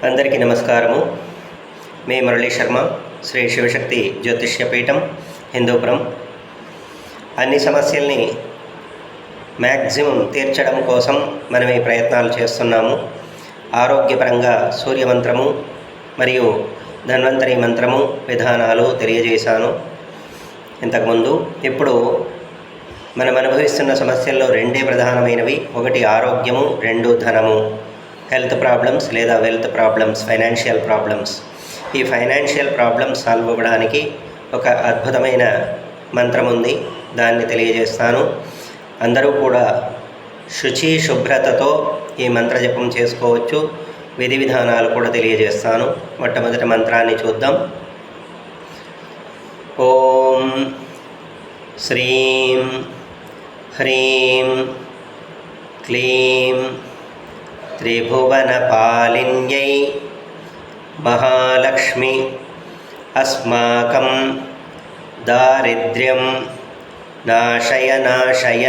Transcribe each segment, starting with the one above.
అందరికీ నమస్కారము. మీ మురళీ శర్మ, శ్రీ శివశక్తి జ్యోతిష్య పీఠం, హిందూపురం. అన్ని సమస్యల్ని మ్యాక్సిమం తీర్చడం కోసం మనం ఈ ప్రయత్నాలు చేస్తున్నాము. ఆరోగ్యపరంగా సూర్యమంత్రము మరియు ధన్వంతరి మంత్రము విధానాలు తెలియజేశాను ఇంతకుముందు. ఇప్పుడు మనం అనుభవిస్తున్న సమస్యల్లో రెండే ప్రధానమైనవి. ఒకటి ఆరోగ్యము, రెండు ధనము. హెల్త్ ప్రాబ్లమ్స్ లేదా వెల్త్ ప్రాబ్లమ్స్, ఫైనాన్షియల్ ప్రాబ్లమ్స్. ఈ ఫైనాన్షియల్ ప్రాబ్లమ్స్ సాల్వ్ అవ్వడానికి ఒక అద్భుతమైన మంత్రం ఉంది, దాన్ని తెలియజేస్తాను. అందరూ కూడా శుచి శుభ్రతతో ఈ మంత్ర జపం చేసుకోవచ్చు. విధి విధానాలు కూడా తెలియజేస్తాను. మొట్టమొదటి మంత్రాన్ని చూద్దాం. ఓం శ్రీం హ్రీం క్లీం త్రిభువనపాలిన్యై మహాలక్ష్మి అస్మాకం దారిద్ర్యం నాశయ నాశయ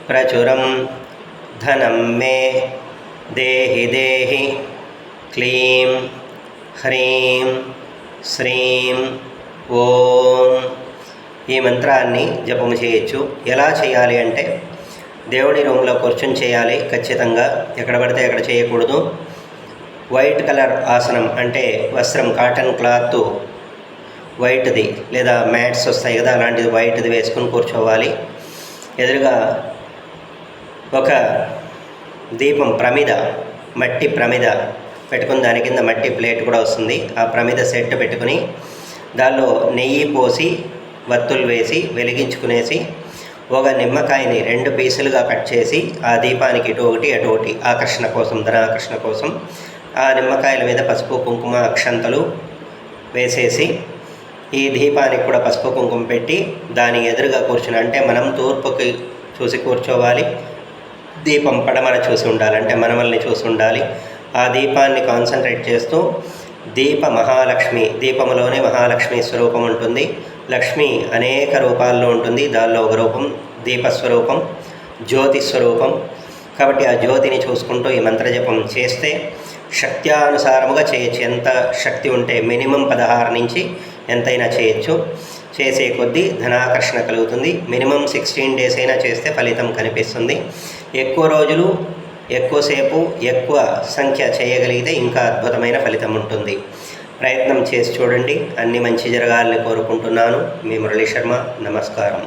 ప్రచురం ధనం మే దేహి దేహి క్లీం హ్రీం శ్రీం ఓం. ఈ మంత్రాన్ని జపము చేయొచ్చు. ఎలా చేయాలి అంటే, దేవుడి రూమ్లో కూర్చొని చేయాలి ఖచ్చితంగా. ఎక్కడ పడితే అక్కడ చేయకూడదు. వైట్ కలర్ ఆసనం అంటే వస్త్రం, కాటన్ క్లాత్ వైట్ది లేదా మ్యాట్స్ వస్తాయి కదా, అలాంటిది వైట్ది వేసుకుని కూర్చోవాలి. ఎదురుగా ఒక దీపం, ప్రమిద, మట్టి ప్రమిద పెట్టుకుని దాని కింద మట్టి ప్లేట్ కూడా వస్తుంది. ఆ ప్రమిద సెట్ పెట్టుకుని దానిలో నెయ్యి పోసి వత్తులు వేసి వెలిగించుకునేసి ఒక నిమ్మకాయని 2 పీసులుగా కట్ చేసి ఆ దీపానికి ఇటు ఒకటి అటు ఒకటి ఆకర్షణ కోసం, ధనాకర్షణ కోసం ఆ నిమ్మకాయల మీద పసుపు కుంకుమ అక్షంతలు వేసేసి ఈ దీపానికి కూడా పసుపు కుంకుమ పెట్టి దాని ఎదురుగా కూర్చుని, అంటే మనం తూర్పుకి చూసి కూర్చోవాలి. దీపం పడమర చూసి ఉండాలి, అంటే మనమల్ని చూసి ఉండాలి. ఆ దీపాన్ని కాన్సన్ట్రేట్ చేస్తూ దీప మహాలక్ష్మి, దీపములోనే మహాలక్ష్మి స్వరూపం ఉంటుంది. లక్ష్మి అనేక రూపాల్లో ఉంటుంది. దానిలో ఒక రూపం దీపస్వరూపం, జ్యోతి స్వరూపం. కాబట్టి ఆ జ్యోతిని చూసుకుంటూ ఈ మంత్రజపం చేస్తే శక్త్యానుసారముగా చేయొచ్చు. ఎంత శక్తి ఉంటే మినిమం 16 నుంచి ఎంతైనా చేయొచ్చు. చేసే కొద్దీ ధనాకర్షణ కలుగుతుంది. మినిమం 16 డేస్ అయినా చేస్తే ఫలితం కనిపిస్తుంది. ఎక్కువ రోజులు, ఎక్కువసేపు, ఎక్కువ సంఖ్య చేయగలిగితే ఇంకా అద్భుతమైన ఫలితం ఉంటుంది. ప్రయత్నం చేసి చూడండి. అన్ని మంచి జరగాలని కోరుకుంటున్నాను. మీ మురళీ శర్మ. నమస్కారం.